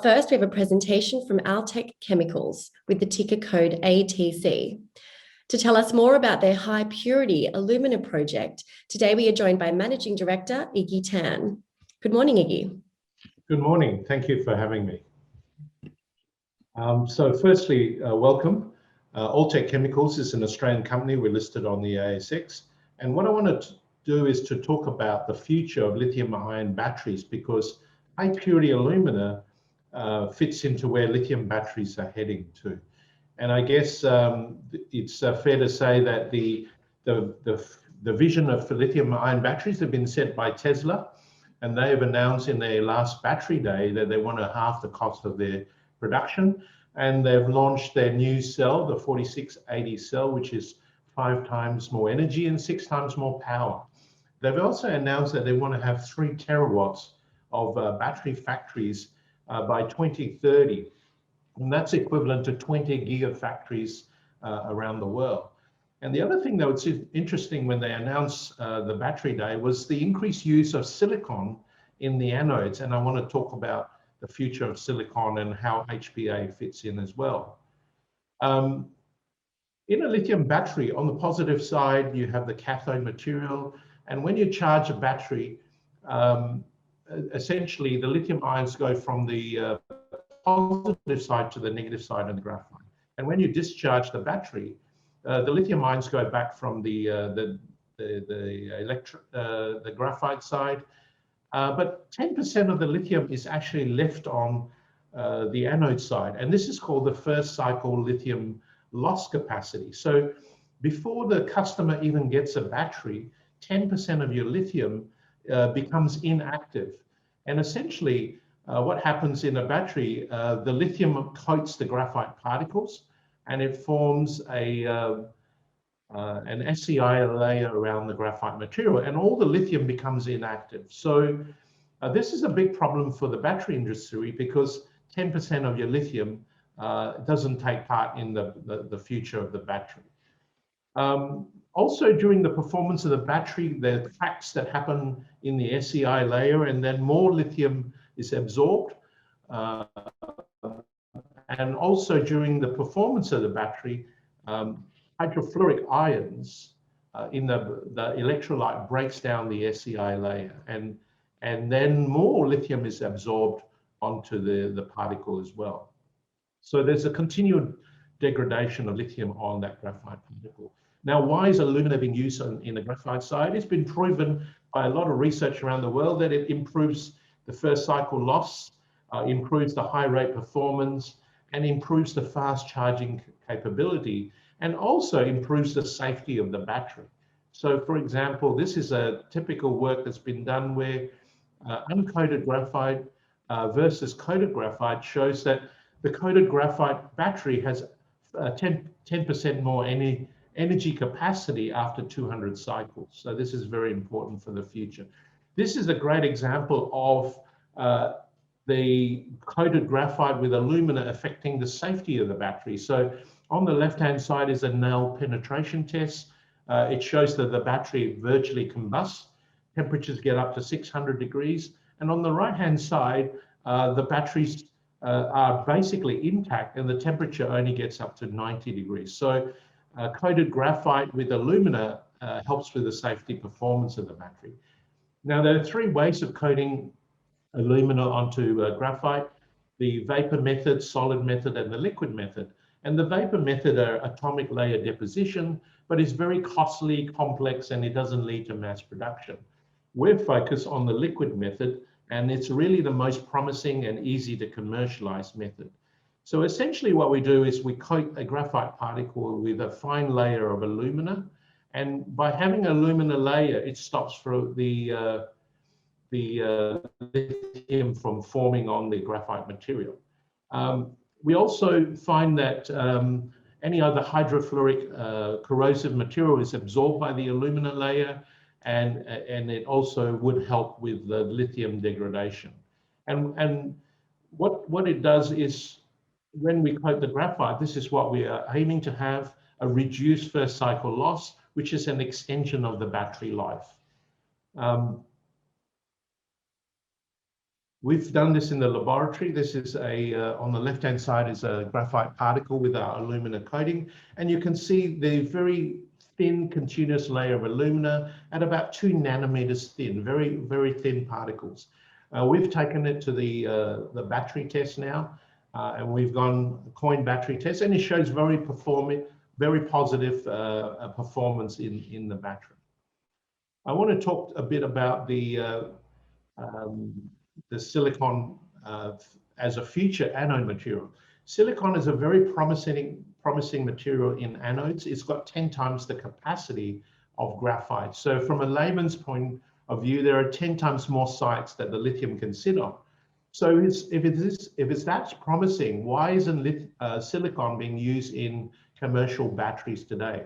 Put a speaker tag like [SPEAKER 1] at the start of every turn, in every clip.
[SPEAKER 1] First, we have a presentation from Altech Chemicals with the ticker code ATC. To tell us more about their high purity alumina project, today we are joined by Managing Director, Iggy Tan. Good morning, Iggy.
[SPEAKER 2] Good morning. Thank you for having me. So firstly, welcome. Altech Chemicals is an Australian company. We're listed on the ASX. And what I want to do is to talk about the future of lithium-ion batteries, because high purity alumina fits into where lithium batteries are heading to. And I guess it's fair to say that the vision of lithium-ion batteries have been set by Tesla, and they have announced in their last battery day that they want to halve the cost of their production. And they've launched their new cell, the 4680 cell, which is 5 times more energy and 6 times more power. They've also announced that they want to have 3 terawatts of battery factories by 2030. And that's equivalent to 20 gigafactories around the world. And the other thing that was interesting when they announced the battery day was the increased use of silicon in the anodes. And I want to talk about the future of silicon and how HPA fits in as well. In a lithium battery, on the positive side, you have the cathode material. And when you charge a battery, essentially the lithium ions go from the positive side to the negative side of the graphite. And when you discharge the battery, the lithium ions go back from the graphite side, but 10% of the lithium is actually left on the anode side, and this is called the first cycle lithium loss capacity. So before the customer even gets a battery, 10% of your lithium becomes inactive, and essentially what happens in a battery, the lithium coats the graphite particles, and it forms an SEI layer around the graphite material, and all the lithium becomes inactive. So this is a big problem for the battery industry, because 10% of your lithium doesn't take part in the future of the battery. Also, during the performance of the battery, there are cracks that happen in the SEI layer, and then more lithium is absorbed. And also during the performance of the battery, hydrofluoric ions in the electrolyte breaks down the SEI layer, and then more lithium is absorbed onto the particle as well. So there's a continued degradation of lithium on that graphite particle. Now, why is alumina being used in the graphite side? It's been proven by a lot of research around the world that it improves the first cycle loss, improves the high rate performance, and improves the fast charging capability, and also improves the safety of the battery. So for example, this is a typical work that's been done where uncoated graphite versus coated graphite shows that the coated graphite battery has 10% more energy capacity after 200 cycles. So this is very important for the future. This is a great example of the coated graphite with alumina affecting the safety of the battery. So on the left-hand side is a nail penetration test. It shows that the battery virtually combusts. Temperatures get up to 600 degrees. And on the right-hand side, the batteries are basically intact, and the temperature only gets up to 90 degrees. So coated graphite with alumina helps with the safety performance of the battery. Now, there are 3 ways of coating alumina onto graphite: the vapor method, solid method, and the liquid method. And the vapor method are atomic layer deposition, but it's very costly, complex, and it doesn't lead to mass production. We're focused on the liquid method, and it's really the most promising and easy to commercialize method. So essentially what we do is we coat a graphite particle with a fine layer of alumina, and by having an alumina layer, it stops for the lithium from forming on the graphite material. We also find that any other hydrofluoric corrosive material is absorbed by the alumina layer, and it also would help with the lithium degradation. And what it does is, when we coat the graphite, this is what we are aiming to have: a reduced first cycle loss, which is an extension of the battery life. We've done this in the laboratory. This is on the left-hand side is a graphite particle with our alumina coating. And you can see the very thin continuous layer of alumina at about 2 nanometers thin, very, very thin particles. We've taken it to the battery test now, and we've gone coin battery test, and it shows very positive performance in the battery. I want to talk a bit about the silicon as a future anode material. Silicon is a very promising material in anodes. It's got 10 times the capacity of graphite. So from a layman's point of view, there are 10 times more sites that the lithium can sit on. So if it's that promising, why isn't silicon being used in commercial batteries today?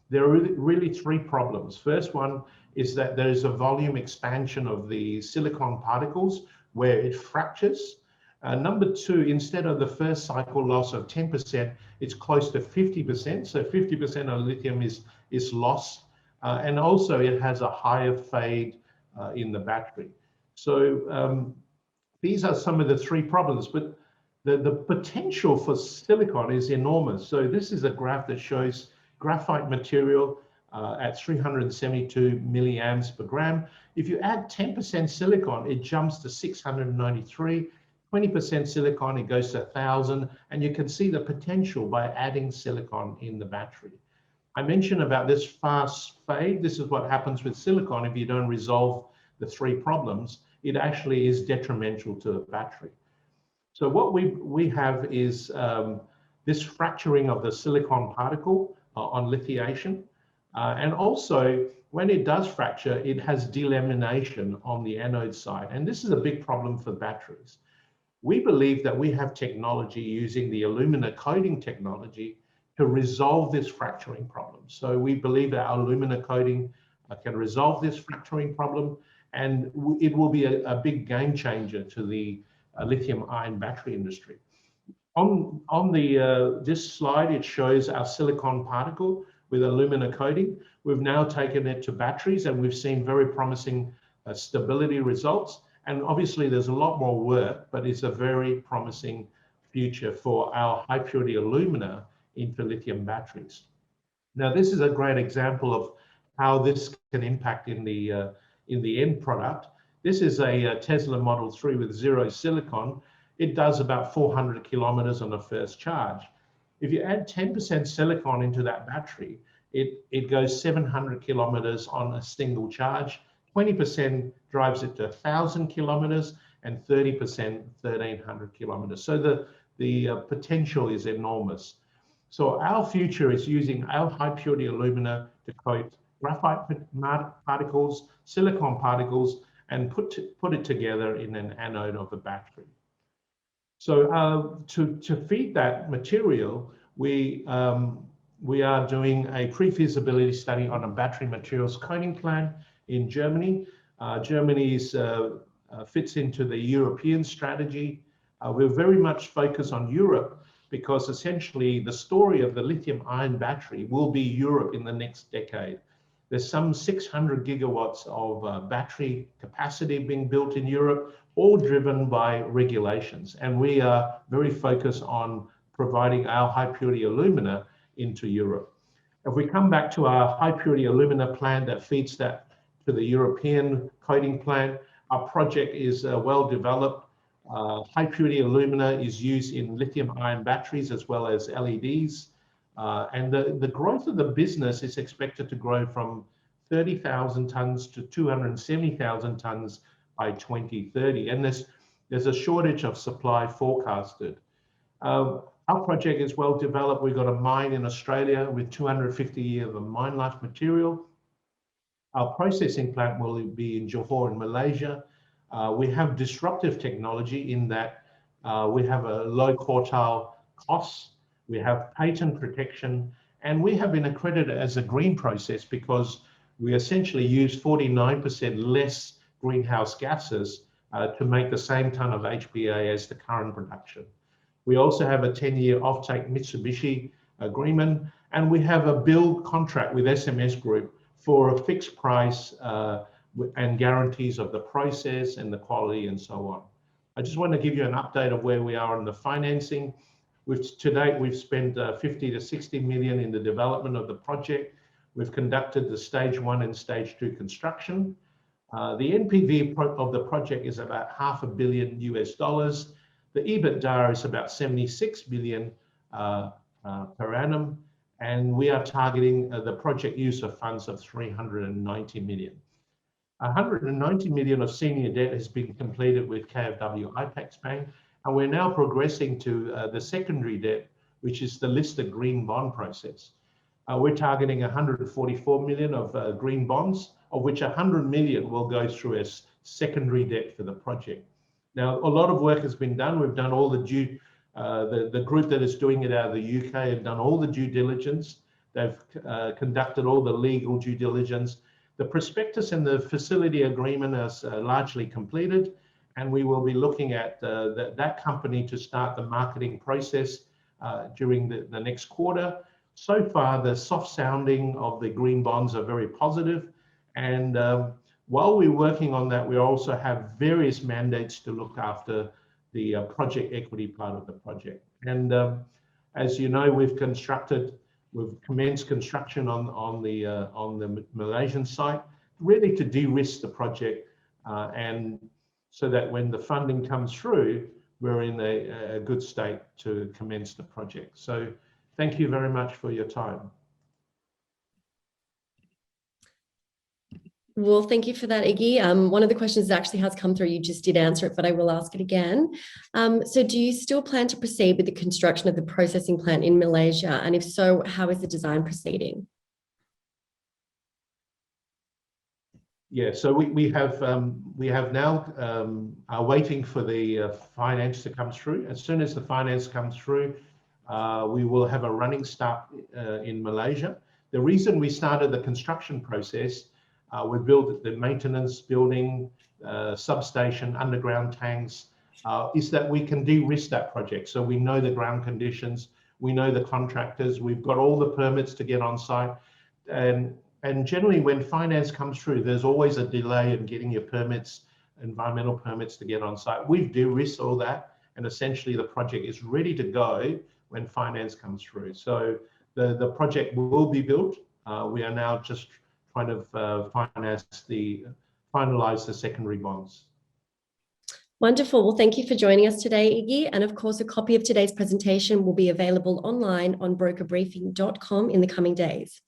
[SPEAKER 2] There are really 3 problems. First one is that there is a volume expansion of the silicon particles where it fractures. Number 2, instead of the first cycle loss of 10%, it's close to 50%. So 50% of lithium is lost. And also it has a higher fade in the battery. So these are some of the 3 problems, but the potential for silicon is enormous. So this is a graph that shows graphite material at 372 milliamps per gram. If you add 10% silicon, it jumps to 693. 20% silicon, it goes to 1,000. And you can see the potential by adding silicon in the battery. I mentioned about this fast fade. This is what happens with silicon if you don't resolve the 3 problems. It actually is detrimental to the battery. So what we have is this fracturing of the silicon particle on lithiation. And also, when it does fracture, it has delamination on the anode side. And this is a big problem for batteries. We believe that we have technology using the alumina coating technology to resolve this fracturing problem. So we believe that our alumina coating can resolve this fracturing problem, and it will be a big game changer to the lithium-ion battery industry. On this slide, it shows our silicon particle with alumina coating. We've now taken it to batteries, and we've seen very promising stability results. And obviously, there's a lot more work, but it's a very promising future for our high purity alumina into lithium batteries. Now, this is a great example of how this can impact in the end product. This is a Tesla Model 3 with 0 silicon. It does about 400 kilometers on the first charge. If you add 10% silicon into that battery, it goes 700 kilometers on a single charge. 20% drives it to 1,000 kilometers, and 30% 1,300 kilometers. So the potential is enormous. So our future is using our high purity alumina to coat graphite particles, silicon particles, and put it together in an anode of a battery. So to feed that material, we are doing a pre-feasibility study on a battery materials coating plant in Germany. Germany fits into the European strategy. We're very much focused on Europe because essentially the story of the lithium-ion battery will be Europe in the next decade. There's some 600 gigawatts of battery capacity being built in Europe, all driven by regulations. And we are very focused on providing our high purity alumina into Europe. If we come back to our high purity alumina plant that feeds that to the European coating plant, our project is well developed. High purity alumina is used in lithium-ion batteries as well as LEDs. And the growth of the business is expected to grow from 30,000 tons to 270,000 tons by 2030. And there's a shortage of supply forecasted. Our project is well developed. We've got a mine in Australia with 250 years of mine life material. Our processing plant will be in Johor in Malaysia. We have disruptive technology in that we have a low quartile costs. We have patent protection, and we have been accredited as a green process because we essentially use 49% less greenhouse gases to make the same ton of HPA as the current production. We also have a 10-year offtake Mitsubishi agreement, and we have a build contract with SMS Group for a fixed price and guarantees of the process and the quality and so on. I just want to give you an update of where we are on the financing. To date, we've spent 50 to 60 million in the development of the project. We've conducted the stage 1 and stage 2 construction. The NPV of the project is about $500 million US. The EBITDA is about 76 million per annum, and we are targeting the project use of funds of 390 million. 190 million of senior debt has been completed with KfW IPEX Bank, and we're now progressing to the secondary debt, which is the listed green bond process. We're targeting 144 million of green bonds, of which 100 million will go through as secondary debt for the project. Now, a lot of work has been done. We've done all the group that is doing it out of the UK have done all the due diligence. They've conducted all the legal due diligence. The prospectus and the facility agreement is largely completed, and we will be looking at that company to start the marketing process during the next quarter. So far, the soft sounding of the green bonds are very positive, and while we're working on that, we also have various mandates to look after the project equity part of the project. And as you know, we've commenced construction on the Malaysian site, really to de-risk the project, and so that when the funding comes through, we're in a good state to commence the project. So thank you very much for your time.
[SPEAKER 1] Well, thank you for that, Iggy. One of the questions actually has come through. You just did answer it, but I will ask it again. So do you still plan to proceed with the construction of the processing plant in Malaysia? And if so, how is the design proceeding?
[SPEAKER 2] Yeah, so we have now are waiting for the finance to come through. As soon as the finance comes through, we will have a running start in Malaysia. The reason we started the construction process, we built the maintenance building, substation, underground tanks, is that we can de-risk that project. So we know the ground conditions, we know the contractors, we've got all the permits to get on site. And generally when finance comes through, there's always a delay in getting your permits, environmental permits to get on site. We've de-risked all that, and essentially the project is ready to go when finance comes through. So the project will be built. We are now just trying to finalize the secondary bonds.
[SPEAKER 1] Wonderful. Well, thank you for joining us today, Iggy. And of course, a copy of today's presentation will be available online on brokerbriefing.com in the coming days.